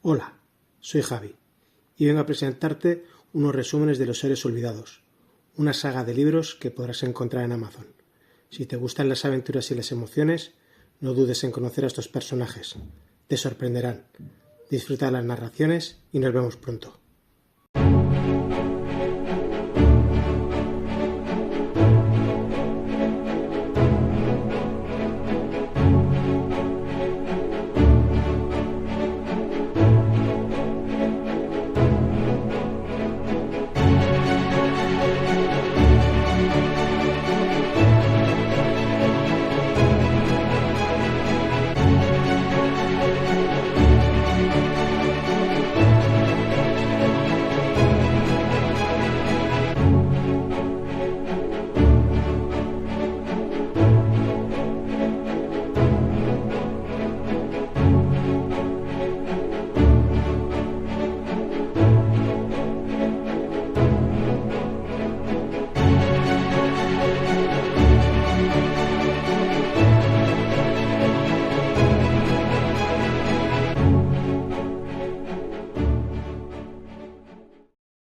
Hola, soy Javi y vengo a presentarte unos resúmenes de Los Seres Olvidados, una saga de libros que podrás encontrar en Amazon. Si te gustan las aventuras y las emociones, no dudes en conocer a estos personajes. Te sorprenderán. Disfruta las narraciones y nos vemos pronto.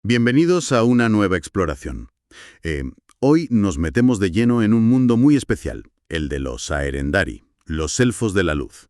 Bienvenidos a una nueva exploración. Hoy nos metemos de lleno en un mundo muy especial, el de los Aerendari, los elfos de la luz.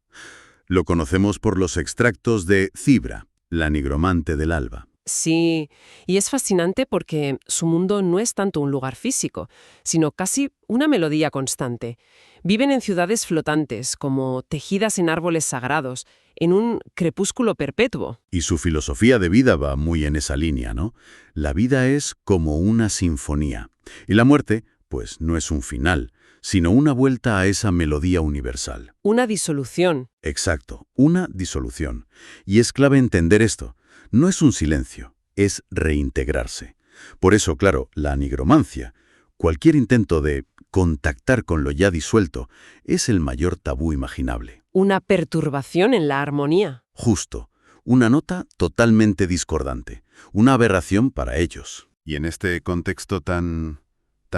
Lo conocemos por los extractos de Cibra, la nigromante del alba. Sí, y es fascinante porque su mundo no es tanto un lugar físico, sino casi una melodía constante. Viven en ciudades flotantes, como tejidas en árboles sagrados, en un crepúsculo perpetuo. Y su filosofía de vida va muy en esa línea, ¿no? La vida es como una sinfonía. Y la muerte, pues, no es un final, sino una vuelta a esa melodía universal. Una disolución. Exacto, una disolución. Y es clave entender esto. No es un silencio, es reintegrarse. Por eso, claro, la nigromancia, cualquier intento de contactar con lo ya disuelto, es el mayor tabú imaginable. Una perturbación en la armonía. Justo, una nota totalmente discordante, una aberración para ellos. Y en este contexto tan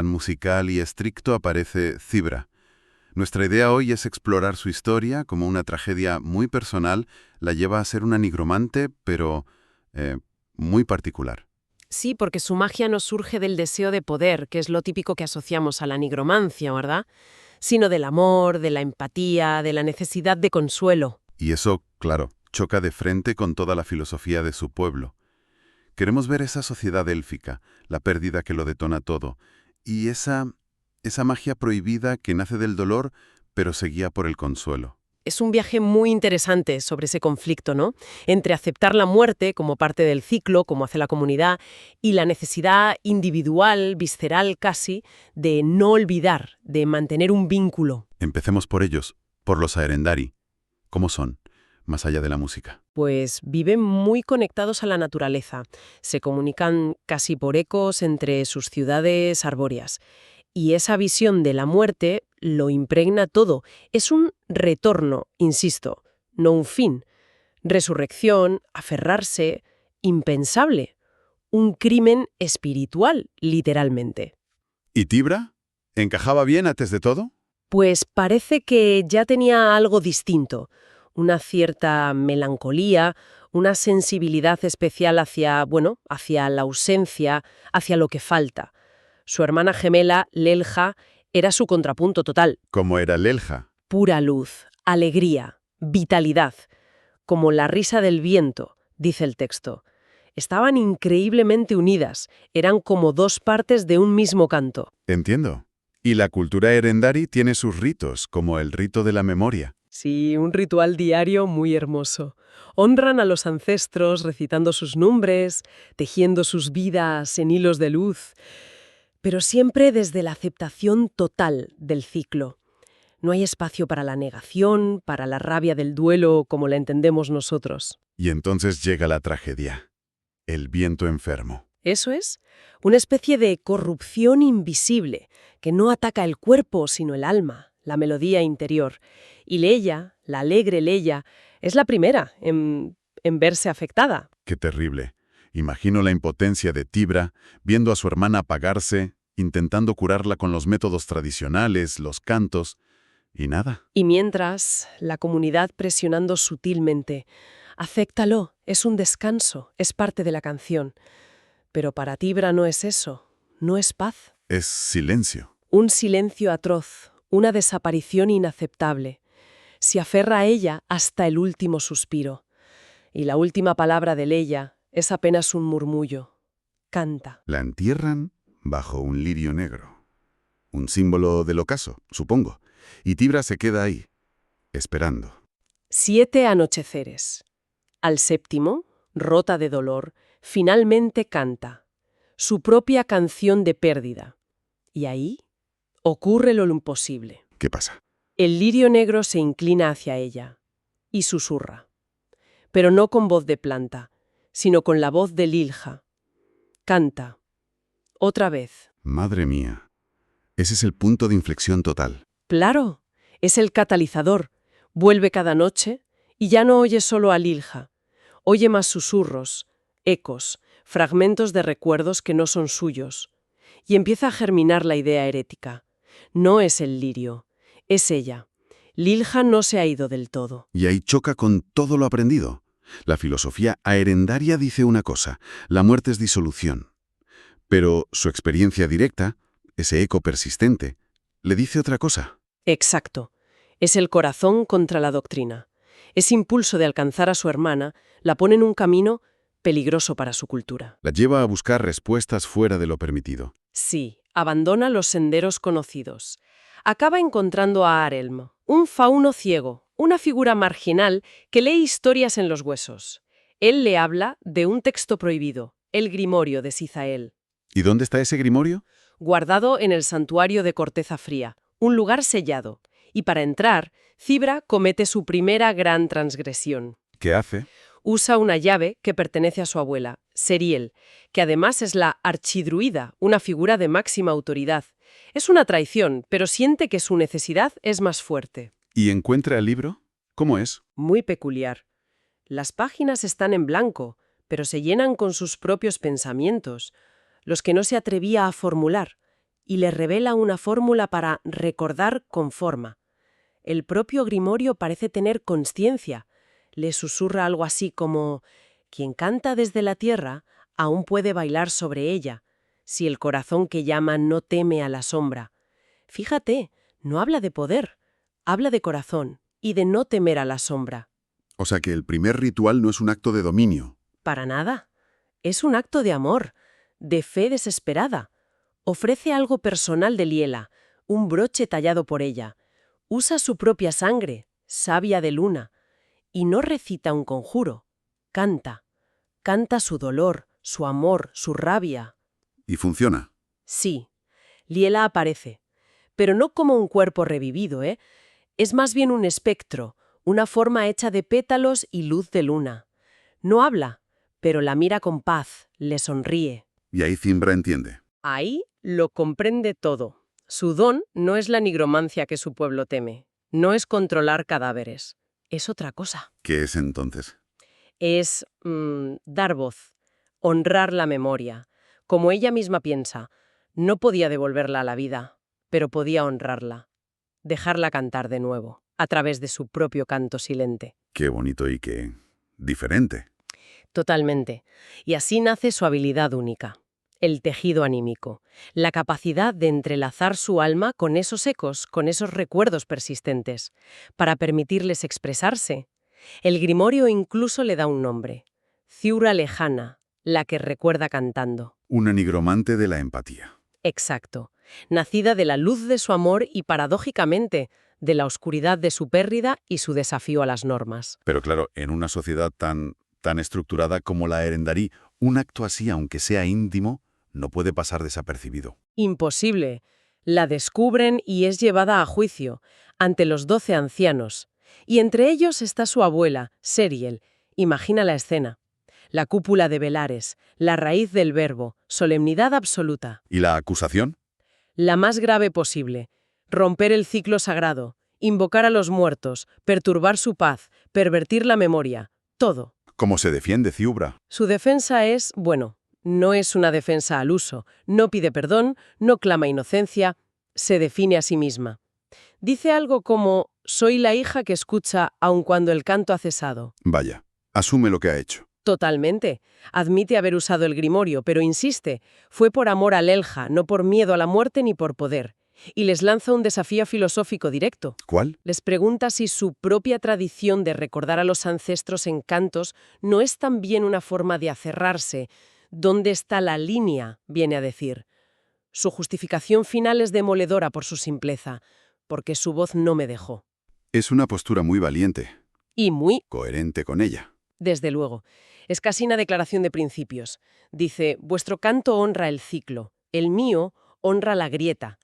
musical y estricto aparece Cibra. Nuestra idea hoy es explorar su historia como una tragedia muy personal, la lleva a ser una nigromante, pero muy particular. Sí, porque su magia no surge del deseo de poder, que es lo típico que asociamos a la nigromancia, ¿verdad? Sino del amor, de la empatía, de la necesidad de consuelo. Y eso, claro, choca de frente con toda la filosofía de su pueblo. Queremos ver esa sociedad élfica, la pérdida que lo detona todo, y esa magia prohibida que nace del dolor, pero se guía por el consuelo. Es un viaje muy interesante sobre ese conflicto, ¿no? Entre aceptar la muerte como parte del ciclo, como hace la comunidad, y la necesidad individual, visceral casi, de no olvidar, de mantener un vínculo. Empecemos por ellos, por los Aerendari. ¿Cómo son, más allá de la música? Pues viven muy conectados a la naturaleza. Se comunican casi por ecos entre sus ciudades arbóreas. Y esa visión de la muerte lo impregna todo. Es un retorno, insisto, no un fin. Resurrección, aferrarse, impensable. Un crimen espiritual, literalmente. ¿Y Tibra? ¿Encajaba bien antes de todo? Pues parece que ya tenía algo distinto. Una cierta melancolía, una sensibilidad especial hacia la ausencia, hacia lo que falta. Su hermana gemela, Lelja, era su contrapunto total. ¿Cómo era Lelja? Pura luz, alegría, vitalidad. Como la risa del viento, dice el texto. Estaban increíblemente unidas, eran como dos partes de un mismo canto. Entiendo. Y la cultura Aerendari tiene sus ritos, como el rito de la memoria. Sí, un ritual diario muy hermoso. Honran a los ancestros recitando sus nombres, tejiendo sus vidas en hilos de luz, pero siempre desde la aceptación total del ciclo. No hay espacio para la negación, para la rabia del duelo como la entendemos nosotros. Y entonces llega la tragedia. El viento enfermo. Eso es, una especie de corrupción invisible que no ataca el cuerpo sino el alma, la melodía interior. Y Leia, la alegre Leia, es la primera en verse afectada. Qué terrible. Imagino la impotencia de Tibra, viendo a su hermana apagarse, intentando curarla con los métodos tradicionales, los cantos, y nada. Y mientras, la comunidad presionando sutilmente. Acéptalo, es un descanso, es parte de la canción. Pero para Tibra no es eso, no es paz. Es silencio. Un silencio atroz, una desaparición inaceptable. Se aferra a ella hasta el último suspiro. Y la última palabra de Leia es apenas un murmullo. Canta. La entierran bajo un lirio negro. Un símbolo del ocaso, supongo. Y Tibra se queda ahí, esperando. 7 anocheceres. Al séptimo, rota de dolor, finalmente canta. Su propia canción de pérdida. Y ahí ocurre lo imposible. ¿Qué pasa? El lirio negro se inclina hacia ella y susurra. Pero no con voz de planta, sino con la voz de Lilja. Canta. Otra vez. Madre mía. Ese es el punto de inflexión total. Claro, es el catalizador. Vuelve cada noche y ya no oye solo a Lilja. Oye más susurros, ecos, fragmentos de recuerdos que no son suyos. Y empieza a germinar la idea herética. No es el lirio, es ella. Lilja no se ha ido del todo. Y ahí choca con todo lo aprendido. La filosofía aerendaria dice una cosa, la muerte es disolución. Pero su experiencia directa, ese eco persistente, le dice otra cosa. Exacto. Es el corazón contra la doctrina. Ese impulso de alcanzar a su hermana la pone en un camino peligroso para su cultura. La lleva a buscar respuestas fuera de lo permitido. Sí, abandona los senderos conocidos. Acaba encontrando a Arelm, un fauno ciego, una figura marginal que lee historias en los huesos. Él le habla de un texto prohibido, el Grimorio de Sizael, ¿Y dónde está ese grimorio? guardado en el santuario de Corteza Fría, un lugar sellado. Y para entrar, Cibra comete su primera gran transgresión. ¿Qué hace? Usa una llave que pertenece a su abuela, Seriel, que además es la archidruida, una figura de máxima autoridad. Es una traición, pero siente que su necesidad es más fuerte. ¿Y encuentra el libro? ¿Cómo es? Muy peculiar. Las páginas están en blanco, pero se llenan con sus propios pensamientos, los que no se atrevía a formular, y le revela una fórmula para recordar con forma. El propio Grimorio parece tener consciencia. Le susurra algo así como: quien canta desde la tierra aún puede bailar sobre ella, si el corazón que llama no teme a la sombra. Fíjate, no habla de poder, habla de corazón y de no temer a la sombra. O sea que el primer ritual no es un acto de dominio. Para nada. Es un acto de amor, de fe desesperada. Ofrece algo personal de Liela, un broche tallado por ella. Usa su propia sangre, savia de luna. Y no recita un conjuro. Canta. Canta su dolor, su amor, su rabia. ¿Y funciona? Sí. Liela aparece. Pero no como un cuerpo revivido, ¿eh? Es más bien un espectro, una forma hecha de pétalos y luz de luna. No habla, pero la mira con paz, le sonríe. Y ahí Zimbra entiende. Ahí lo comprende todo. Su don no es la nigromancia que su pueblo teme. No es controlar cadáveres. Es otra cosa. ¿Qué es entonces? Es dar voz, honrar la memoria. Como ella misma piensa, no podía devolverla a la vida, pero podía honrarla. Dejarla cantar de nuevo, a través de su propio canto silente. Qué bonito y qué diferente. Totalmente. Y así nace su habilidad única. El tejido anímico, la capacidad de entrelazar su alma con esos ecos, con esos recuerdos persistentes, para permitirles expresarse. El Grimorio incluso le da un nombre: Ciura lejana, la que recuerda cantando. Una nigromante de la empatía. Exacto. Nacida de la luz de su amor y, paradójicamente, de la oscuridad de su pérdida y su desafío a las normas. Pero claro, en una sociedad tan estructurada como la Erendarí, un acto así, aunque sea íntimo, no puede pasar desapercibido. Imposible. La descubren y es llevada a juicio, ante los 12 ancianos. Y entre ellos está su abuela, Seriel. Imagina la escena. La cúpula de velares, la raíz del verbo, solemnidad absoluta. ¿Y la acusación? La más grave posible. Romper el ciclo sagrado, invocar a los muertos, perturbar su paz, pervertir la memoria. Todo. ¿Cómo se defiende Ciubra? Su defensa es, bueno, no es una defensa al uso. No pide perdón, no clama inocencia, se define a sí misma. Dice algo como: soy la hija que escucha aun cuando el canto ha cesado. Vaya, asume lo que ha hecho. Totalmente. Admite haber usado el grimorio, pero insiste, fue por amor al Elja, no por miedo a la muerte ni por poder. Y les lanza un desafío filosófico directo. ¿Cuál? Les pregunta si su propia tradición de recordar a los ancestros en cantos no es también una forma de aferrarse. ¿Dónde está la línea?, viene a decir. Su justificación final es demoledora por su simpleza, porque su voz no me dejó. Es una postura muy valiente, Y muy, coherente con ella. desde luego, es casi una declaración de principios. Dice, vuestro canto honra el ciclo, el mío honra la grieta.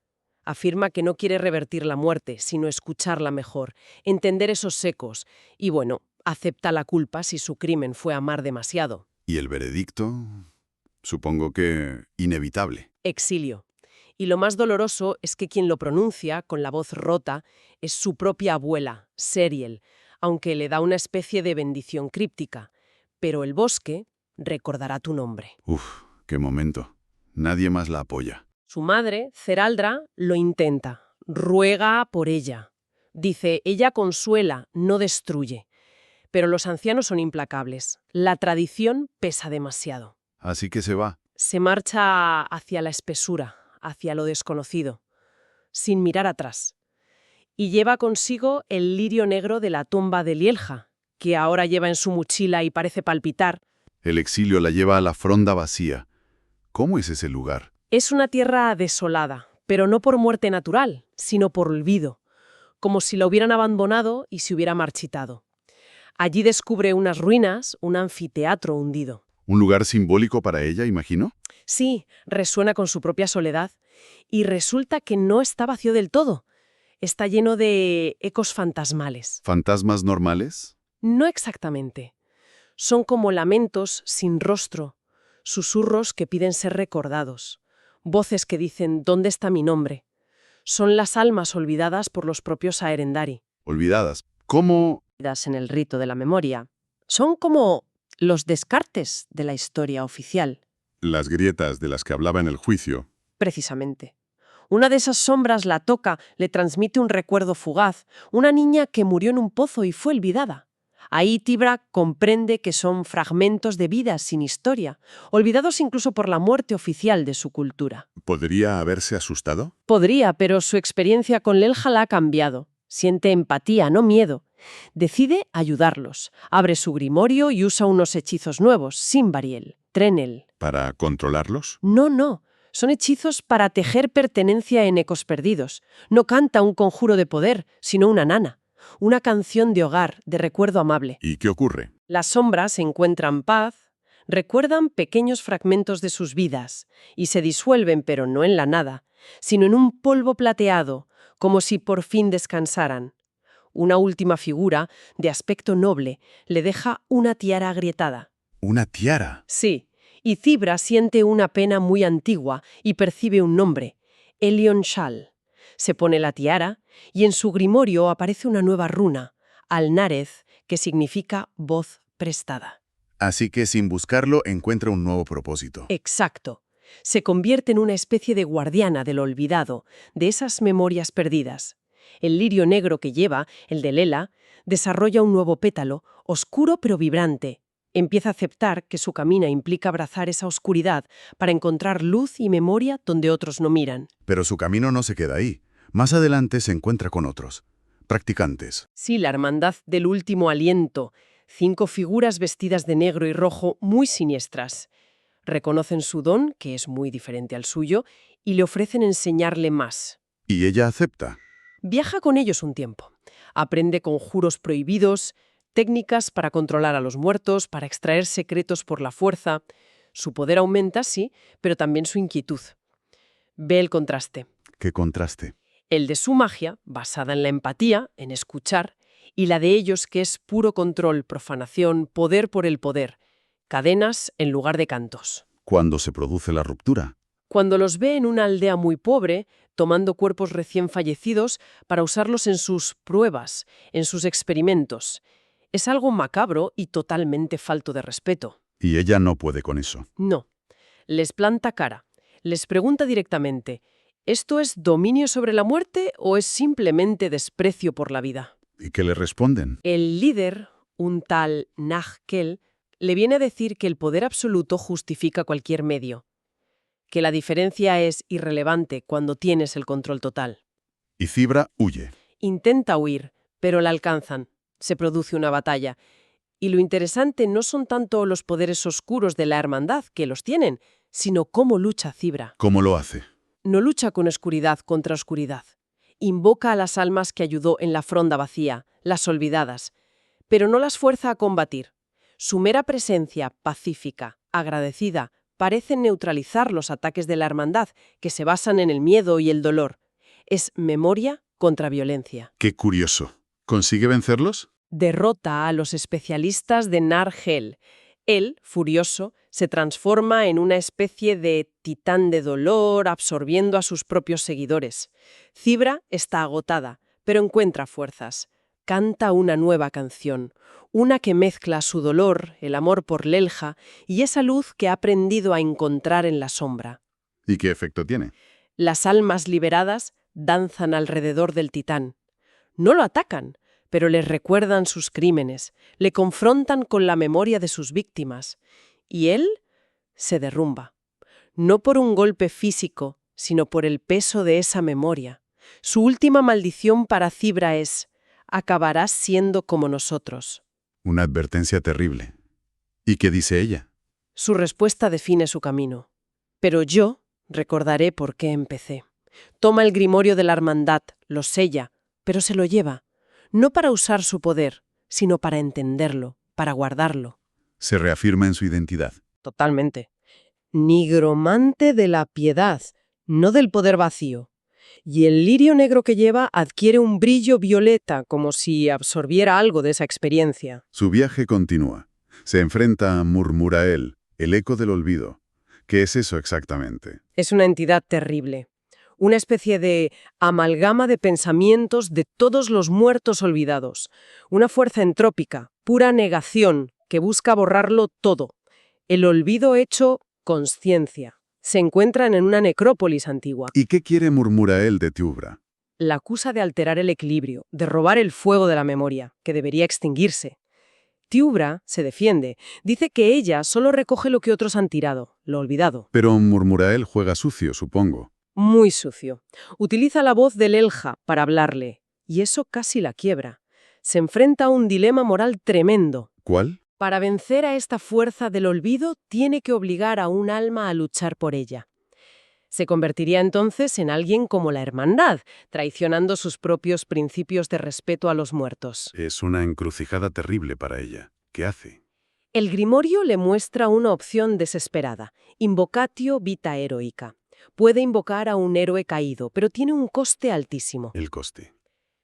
Afirma que no quiere revertir la muerte, sino escucharla mejor, entender esos ecos y, bueno, acepta la culpa si su crimen fue amar demasiado. ¿Y el veredicto? Supongo que inevitable. Exilio. Y lo más doloroso es que quien lo pronuncia, con la voz rota, es su propia abuela, Seriel, aunque le da una especie de bendición críptica. Pero el bosque recordará tu nombre. Uf, qué momento. Nadie más la apoya. Su madre, Ceraldra, lo intenta, ruega por ella. Dice, ella consuela, no destruye. Pero los ancianos son implacables. La tradición pesa demasiado. Así que se va. Se marcha hacia la espesura, hacia lo desconocido, sin mirar atrás. Y lleva consigo el lirio negro de la tumba de Lielja, que ahora lleva en su mochila y parece palpitar. El exilio la lleva a la fronda vacía. ¿Cómo es ese lugar? Es una tierra desolada, pero no por muerte natural, sino por olvido, como si la hubieran abandonado y se hubiera marchitado. Allí descubre unas ruinas, un anfiteatro hundido. ¿Un lugar simbólico para ella, imagino? Sí, resuena con su propia soledad, y resulta que no está vacío del todo. Está lleno de ecos fantasmales. ¿Fantasmas normales? No exactamente. Son como lamentos sin rostro, susurros que piden ser recordados, voces que dicen ¿dónde está mi nombre? Son las almas olvidadas por los propios Aerendari. Olvidadas. ¿Cómo? En el rito de la memoria. Son como los descartes de la historia oficial. Las grietas de las que hablaba en el juicio. Precisamente. Una de esas sombras la toca, le transmite un recuerdo fugaz, una niña que murió en un pozo y fue olvidada. Ahí Tibra comprende que son fragmentos de vidas sin historia, olvidados incluso por la muerte oficial de su cultura. ¿Podría haberse asustado? Podría, pero su experiencia con Lelja la ha cambiado. Siente empatía, no miedo. Decide ayudarlos. Abre su grimorio y usa unos hechizos nuevos, Simbariel, Trenel. ¿Para controlarlos? No. Son hechizos para tejer pertenencia en ecos perdidos. No canta un conjuro de poder, sino una nana. Una canción de hogar, de recuerdo amable. ¿Y qué ocurre? Las sombras encuentran paz, recuerdan pequeños fragmentos de sus vidas y se disuelven, pero no en la nada, sino en un polvo plateado, como si por fin descansaran. Una última figura, de aspecto noble, le deja una tiara agrietada. ¿Una tiara? Sí, y Cibra siente una pena muy antigua y percibe un nombre, Elion Shal. Se pone la tiara y en su grimorio aparece una nueva runa, Alnarez, que significa voz prestada. Así que sin buscarlo encuentra un nuevo propósito. Exacto. Se convierte en una especie de guardiana de lo olvidado, de esas memorias perdidas. El lirio negro que lleva, el de Lela, desarrolla un nuevo pétalo, oscuro pero vibrante. Empieza a aceptar que su camino implica abrazar esa oscuridad para encontrar luz y memoria donde otros no miran. Pero su camino no se queda ahí. Más adelante se encuentra con otros, practicantes. Sí, la hermandad del último aliento. 5 figuras vestidas de negro y rojo muy siniestras. Reconocen su don, que es muy diferente al suyo, y le ofrecen enseñarle más. ¿Y ella acepta? Viaja con ellos un tiempo. Aprende conjuros prohibidos, técnicas para controlar a los muertos, para extraer secretos por la fuerza. Su poder aumenta, sí, pero también su inquietud. Ve el contraste. ¿Qué contraste? El de su magia, basada en la empatía, en escuchar, y la de ellos, que es puro control, profanación, poder por el poder. Cadenas en lugar de cantos. ¿Cuándo se produce la ruptura? Cuando los ve en una aldea muy pobre, tomando cuerpos recién fallecidos para usarlos en sus pruebas, en sus experimentos. Es algo macabro y totalmente falto de respeto. Y ella no puede con eso. No. Les planta cara. Les pregunta directamente, ¿esto es dominio sobre la muerte o es simplemente desprecio por la vida? ¿Y qué le responden? El líder, un tal Nagkel, Le viene a decir que el poder absoluto justifica cualquier medio, que la diferencia es irrelevante cuando tienes el control total. Y Cibra huye. Intenta huir, pero la alcanzan. Se produce una batalla. Y lo interesante no son tanto los poderes oscuros de la hermandad, que los tienen, sino cómo lucha Cibra. ¿Cómo lo hace? No lucha con oscuridad contra oscuridad. Invoca a las almas que ayudó en la fronda vacía, las olvidadas, pero no las fuerza a combatir. Su mera presencia pacífica, agradecida, parece neutralizar los ataques de la hermandad, que se basan en el miedo y el dolor. Es memoria contra violencia. Qué curioso. ¿Consigue vencerlos? Derrota a los especialistas de Nar-Gel. Él, furioso, se transforma en una especie de titán de dolor, absorbiendo a sus propios seguidores. Cibra está agotada, pero encuentra fuerzas. Canta una nueva canción, una que mezcla su dolor, el amor por Lelja y esa luz que ha aprendido a encontrar en la sombra. ¿Y qué efecto tiene? Las almas liberadas danzan alrededor del titán. No lo atacan, pero les recuerdan sus crímenes, le confrontan con la memoria de sus víctimas. Y él se derrumba. No por un golpe físico, sino por el peso de esa memoria. Su última maldición para Cibra es: acabarás siendo como nosotros. Una advertencia terrible. ¿Y qué dice ella? Su respuesta define su camino. Pero yo recordaré por qué empecé. Toma el grimorio de la hermandad, lo sella, pero se lo lleva. No para usar su poder, sino para entenderlo, para guardarlo. Se reafirma en su identidad. Totalmente. Nigromante de la piedad, no del poder vacío. Y el lirio negro que lleva adquiere un brillo violeta, como si absorbiera algo de esa experiencia. Su viaje continúa. Se enfrenta a Murmurael, el eco del olvido. ¿Qué es eso exactamente? Es una entidad terrible. Una especie de amalgama de pensamientos de todos los muertos olvidados. Una fuerza entrópica, pura negación, que busca borrarlo todo. El olvido hecho consciencia. Se encuentran en una necrópolis antigua. ¿Y qué quiere Murmurael de Tiubra? La acusa de alterar el equilibrio, de robar el fuego de la memoria, que debería extinguirse. Tiubra se defiende. Dice que ella solo recoge lo que otros han tirado, lo olvidado. Pero Murmurael juega sucio, supongo. Muy sucio. Utiliza la voz del Lelja para hablarle, y eso casi la quiebra. Se enfrenta a un dilema moral tremendo. ¿Cuál? Para vencer a esta fuerza del olvido, tiene que obligar a un alma a luchar por ella. Se convertiría entonces en alguien como la hermandad, traicionando sus propios principios de respeto a los muertos. Es una encrucijada terrible para ella. ¿Qué hace? El grimorio le muestra una opción desesperada, invocatio vita heroica. Puede invocar a un héroe caído, pero tiene un coste altísimo. El coste.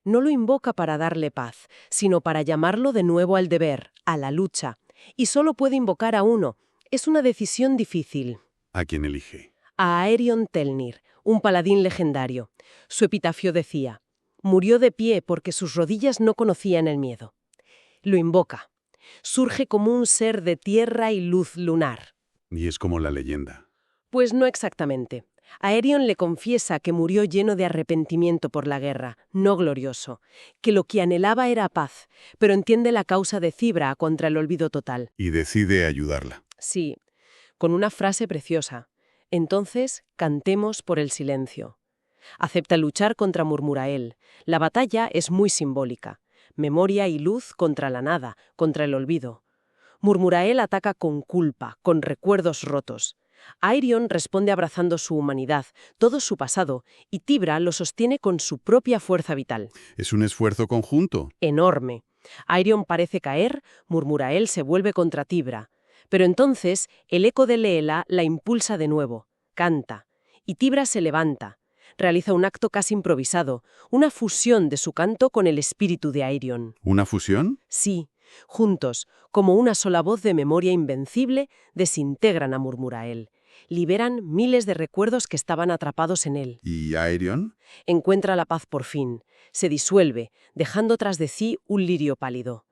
No lo invoca para darle paz, sino para llamarlo de nuevo al deber, a la lucha. Y solo puede invocar a uno. Es una decisión difícil. ¿A quién elige? A Aerion Telnir, un paladín legendario. Su epitafio decía: murió de pie porque sus rodillas no conocían el miedo. Lo invoca. Surge como un ser de tierra y luz lunar. Y es como la leyenda. Pues no exactamente. Aerion le confiesa que murió lleno de arrepentimiento por la guerra, no glorioso, que lo que anhelaba era paz, pero entiende la causa de Cibra contra el olvido total. Y decide ayudarla. Sí, con una frase preciosa. Entonces, cantemos por el silencio. Acepta luchar contra Murmurael. La batalla es muy simbólica. Memoria y luz contra la nada, contra el olvido. Murmurael ataca con culpa, con recuerdos rotos. Aerion responde abrazando su humanidad, todo su pasado, y Tibra lo sostiene con su propia fuerza vital. Es un esfuerzo conjunto. Enorme. Aerion parece caer, Murmurael se vuelve contra Tibra. Pero entonces el eco de Leela la impulsa de nuevo, canta, y Tibra se levanta. Realiza un acto casi improvisado, una fusión de su canto con el espíritu de Aerion. ¿Una fusión? Sí, juntos, como una sola voz de memoria invencible, desintegran a Murmurael. Liberan miles de recuerdos que estaban atrapados en él. ¿Y Aerion? Encuentra la paz por fin. Se disuelve, dejando tras de sí un lirio pálido.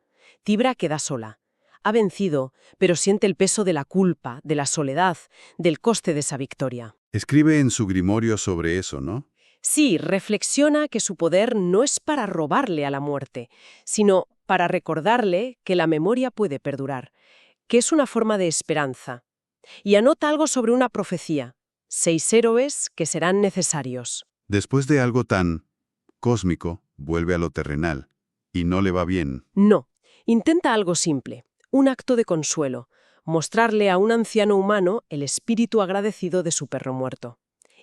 Tibra queda sola. Ha vencido, pero siente el peso de la culpa, de la soledad, del coste de esa victoria. Escribe en su grimorio sobre eso, ¿no? Sí, reflexiona que su poder no es para robarle a la muerte, sino para recordarle que la memoria puede perdurar, que es una forma de esperanza. Y anota algo sobre una profecía: 6 héroes que serán necesarios. Después de algo tan cósmico, vuelve a lo terrenal. Y no le va bien. No, intenta algo simple, un acto de consuelo, mostrarle a un anciano humano el espíritu agradecido de su perro muerto.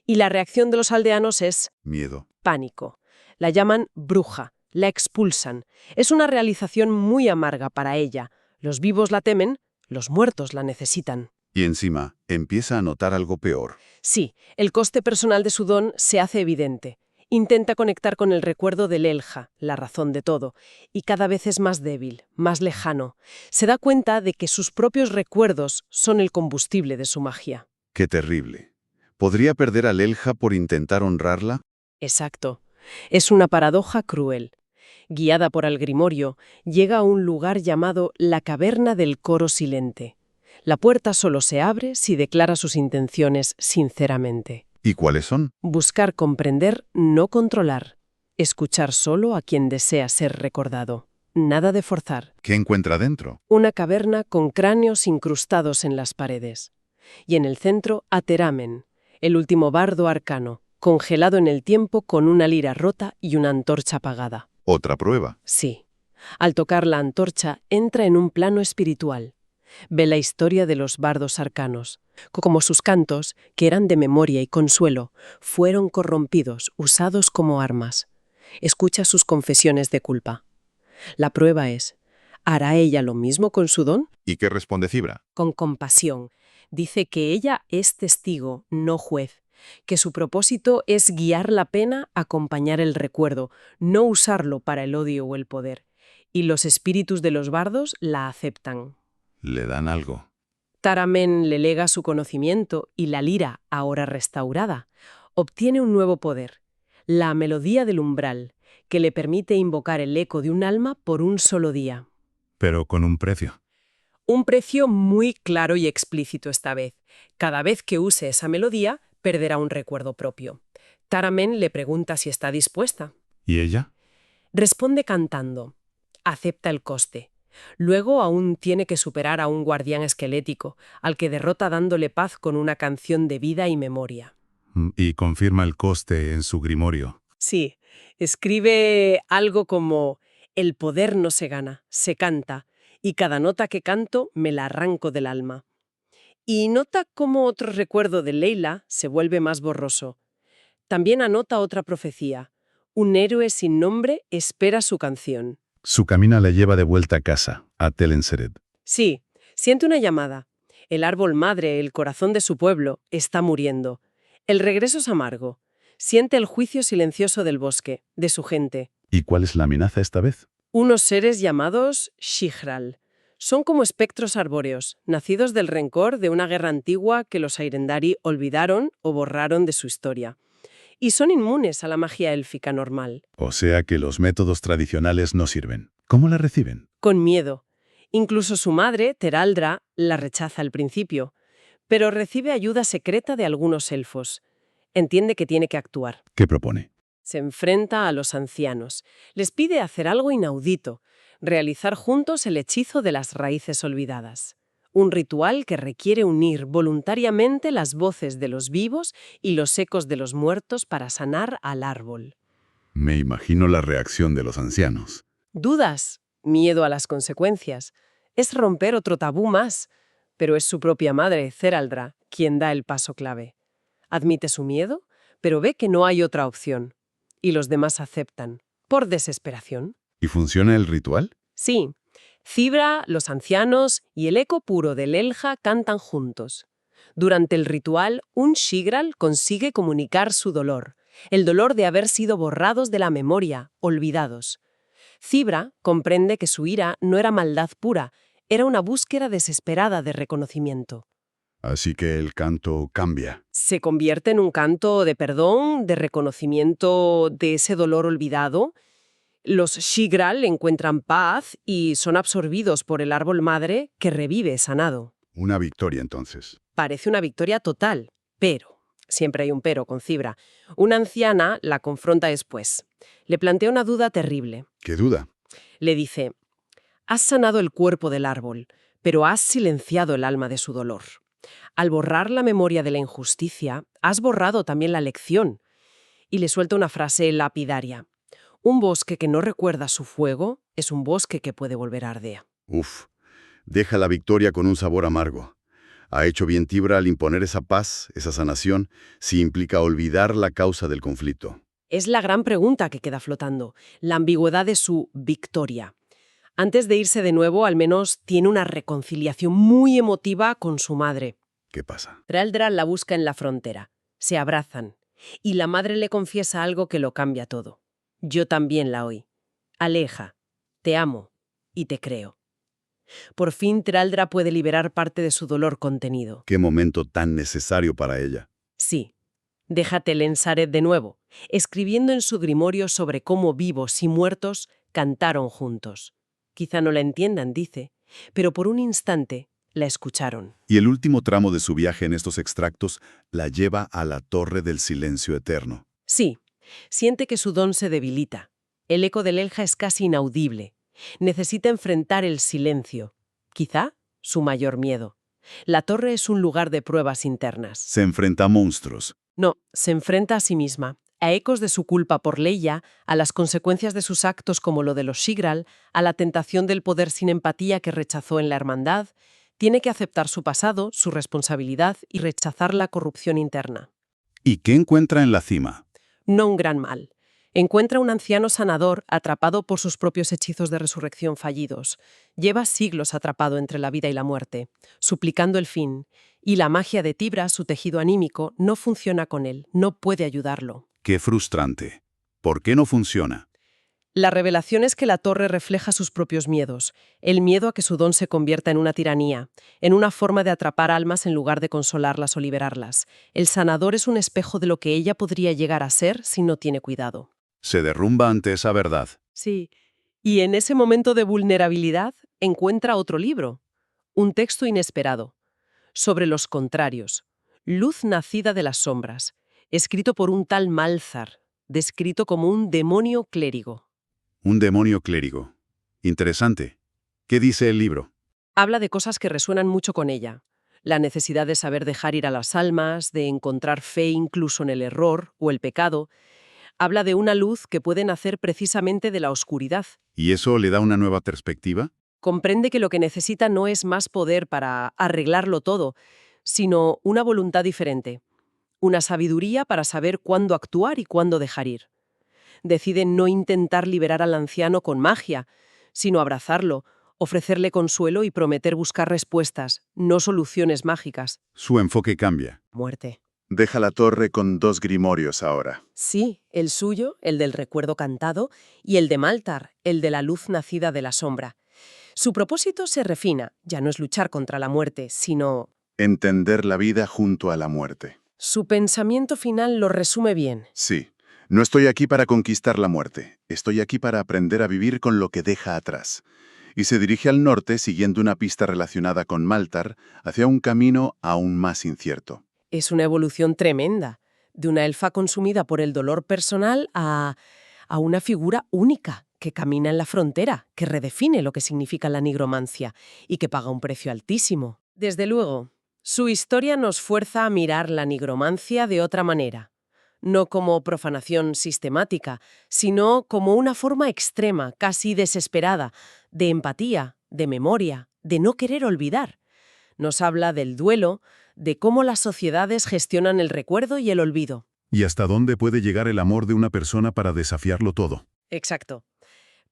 Y la reacción de los aldeanos es Miedo. pánico. La llaman bruja, la expulsan. Es una realización muy amarga para ella. Los vivos la temen, los muertos la necesitan. Y encima, empieza a notar algo peor. Sí, el coste personal de su don se hace evidente. Intenta conectar con el recuerdo del Elja, la razón de todo, y cada vez es más débil, más lejano. Se da cuenta de que sus propios recuerdos son el combustible de su magia. ¡Qué terrible! ¿Podría perder al Elja por intentar honrarla? Exacto. Es una paradoja cruel. Guiada por el grimorio, llega a un lugar llamado la Caverna del Coro Silente. La puerta solo se abre si declara sus intenciones sinceramente. ¿Y cuáles son? Buscar comprender, no controlar. Escuchar solo a quien desea ser recordado. Nada de forzar. ¿Qué encuentra dentro? Una caverna con cráneos incrustados en las paredes. Y en el centro, Ateramen, el último bardo arcano, congelado en el tiempo con una lira rota y una antorcha apagada. Otra prueba. Sí. Al tocar la antorcha, entra en un plano espiritual. Ve la historia de los bardos arcanos, como sus cantos, que eran de memoria y consuelo, fueron corrompidos, usados como armas. Escucha sus confesiones de culpa. La prueba es, ¿hará ella lo mismo con su don? ¿Y qué responde Cibra? Con compasión. Dice que ella es testigo, no juez, que su propósito es guiar la pena, acompañar el recuerdo, no usarlo para el odio o el poder. Y los espíritus de los bardos la aceptan. Le dan algo. Taramen le lega su conocimiento y la lira, ahora restaurada, obtiene un nuevo poder, la melodía del umbral, que le permite invocar el eco de un alma por un solo día. Pero con un precio. Un precio muy claro y explícito esta vez. Cada vez que use esa melodía, perderá un recuerdo propio. Taramen le pregunta si está dispuesta. ¿Y ella? Responde cantando. Acepta el coste. Luego aún tiene que superar a un guardián esquelético, al que derrota dándole paz con una canción de vida y memoria. Y confirma el coste en su grimorio. Sí, escribe algo como: el poder no se gana, se canta, y cada nota que canto me la arranco del alma. Y nota cómo otro recuerdo de Leila se vuelve más borroso. También anota otra profecía: un héroe sin nombre espera su canción. Su camina la lleva de vuelta a casa, a Telenseret. Sí, siente una llamada. El árbol madre, el corazón de su pueblo, está muriendo. El regreso es amargo. Siente el juicio silencioso del bosque, de su gente. ¿Y cuál es la amenaza esta vez? Unos seres llamados Shigral. Son como espectros arbóreos, nacidos del rencor de una guerra antigua que los Airendari olvidaron o borraron de su historia. Y son inmunes a la magia élfica normal. O sea que los métodos tradicionales no sirven. ¿Cómo la reciben? Con miedo. Incluso su madre, Teraldra, la rechaza al principio, pero recibe ayuda secreta de algunos elfos. Entiende que tiene que actuar. ¿Qué propone? Se enfrenta a los ancianos. Les pide hacer algo inaudito: realizar juntos el hechizo de las raíces olvidadas. Un ritual que requiere unir voluntariamente las voces de los vivos y los ecos de los muertos para sanar al árbol. Me imagino la reacción de los ancianos. ¿Dudas? ¿Miedo a las consecuencias? Es romper otro tabú más, pero es su propia madre, Ceraldra, quien da el paso clave. Admite su miedo, pero ve que no hay otra opción. Y los demás aceptan, por desesperación. ¿Y funciona el ritual? Sí. Cibra, los ancianos y el eco puro del Elja cantan juntos. Durante el ritual, un Shigral consigue comunicar su dolor, el dolor de haber sido borrados de la memoria, olvidados. Cibra comprende que su ira no era maldad pura, era una búsqueda desesperada de reconocimiento. Así que el canto cambia. Se convierte en un canto de perdón, de reconocimiento de ese dolor olvidado. Los Shigral encuentran paz y son absorbidos por el árbol madre que revive sanado. Una victoria entonces. Parece una victoria total, pero, siempre hay un pero con Cibra, una anciana la confronta después. Le plantea una duda terrible. ¿Qué duda? Le dice: has sanado el cuerpo del árbol, pero has silenciado el alma de su dolor. Al borrar la memoria de la injusticia, has borrado también la lección. Y le suelta una frase lapidaria. Un bosque que no recuerda su fuego es un bosque que puede volver a arder. Uf, deja la victoria con un sabor amargo. Ha hecho bien Tibra al imponer esa paz, esa sanación, si implica olvidar la causa del conflicto. Es la gran pregunta que queda flotando, la ambigüedad de su victoria. Antes de irse de nuevo, al menos tiene una reconciliación muy emotiva con su madre. ¿Qué pasa? Thráldra la busca en la frontera. Se abrazan. Y la madre le confiesa algo que lo cambia todo. Yo también la oí. Aleja, te amo y te creo. Por fin Thráldra puede liberar parte de su dolor contenido. Qué momento tan necesario para ella. Sí. Deja Telensaret de nuevo, escribiendo en su grimorio sobre cómo vivos y muertos cantaron juntos. Quizá no la entiendan, dice, pero por un instante la escucharon. Y el último tramo de su viaje en estos extractos la lleva a la Torre del Silencio Eterno. Sí, siente que su don se debilita. El eco del Elja es casi inaudible. Necesita enfrentar el silencio. Quizá su mayor miedo. La torre es un lugar de pruebas internas. Se enfrenta a monstruos. No, se enfrenta a sí misma, a ecos de su culpa por Leia, a las consecuencias de sus actos como lo de los Shigral, a la tentación del poder sin empatía que rechazó en la hermandad. Tiene que aceptar su pasado, su responsabilidad y rechazar la corrupción interna. ¿Y qué encuentra en la cima? No un gran mal. Encuentra un anciano sanador atrapado por sus propios hechizos de resurrección fallidos. Lleva siglos atrapado entre la vida y la muerte, suplicando el fin. Y la magia de Tibra, su tejido anímico, no funciona con él, no puede ayudarlo. Qué frustrante. ¿Por qué no funciona? La revelación es que la torre refleja sus propios miedos, el miedo a que su don se convierta en una tiranía, en una forma de atrapar almas en lugar de consolarlas o liberarlas. El sanador es un espejo de lo que ella podría llegar a ser si no tiene cuidado. Se derrumba ante esa verdad. Sí, y en ese momento de vulnerabilidad encuentra otro libro, un texto inesperado, sobre los contrarios, Luz nacida de las sombras, escrito por un tal Malzar, descrito como un demonio clérigo. Un demonio clérigo. Interesante. ¿Qué dice el libro? Habla de cosas que resuenan mucho con ella. La necesidad de saber dejar ir a las almas, de encontrar fe incluso en el error o el pecado. Habla de una luz que puede nacer precisamente de la oscuridad. ¿Y eso le da una nueva perspectiva? Comprende que lo que necesita no es más poder para arreglarlo todo, sino una voluntad diferente. Una sabiduría para saber cuándo actuar y cuándo dejar ir. Decide no intentar liberar al anciano con magia, sino abrazarlo, ofrecerle consuelo y prometer buscar respuestas, no soluciones mágicas. Su enfoque cambia. Muerte. Deja la torre con 2 grimorios ahora. Sí, el suyo, el del recuerdo cantado, y el de Maltar, el de la luz nacida de la sombra. Su propósito se refina, ya no es luchar contra la muerte, sino... Entender la vida junto a la muerte. Su pensamiento final lo resume bien. Sí, no estoy aquí para conquistar la muerte. Estoy aquí para aprender a vivir con lo que deja atrás. Y se dirige al norte siguiendo una pista relacionada con Maltar hacia un camino aún más incierto. Es una evolución tremenda, de una elfa consumida por el dolor personal a una figura única que camina en la frontera, que redefine lo que significa la nigromancia y que paga un precio altísimo. Desde luego, su historia nos fuerza a mirar la nigromancia de otra manera, no como profanación sistemática, sino como una forma extrema, casi desesperada, de empatía, de memoria, de no querer olvidar. Nos habla del duelo, de cómo las sociedades gestionan el recuerdo y el olvido. ¿Y hasta dónde puede llegar el amor de una persona para desafiarlo todo? Exacto.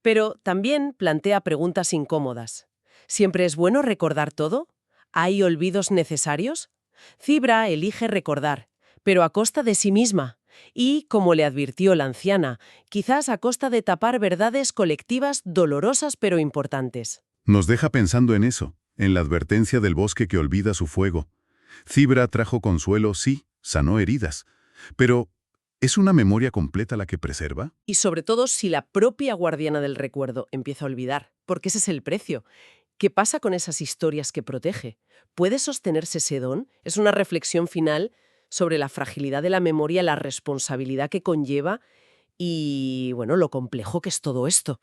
Pero también plantea preguntas incómodas. ¿Siempre es bueno recordar todo? ¿Hay olvidos necesarios? Cibra elige recordar, pero a costa de sí misma. Y, como le advirtió la anciana, quizás a costa de tapar verdades colectivas dolorosas pero importantes. Nos deja pensando en eso, en la advertencia del bosque que olvida su fuego. Cibra trajo consuelo, sí, sanó heridas. Pero, ¿es una memoria completa la que preserva? Y sobre todo si la propia guardiana del recuerdo empieza a olvidar, porque ese es el precio. ¿Qué pasa con esas historias que protege? ¿Puede sostenerse ese don? Es una reflexión final sobre la fragilidad de la memoria, la responsabilidad que conlleva y, bueno, lo complejo que es todo esto.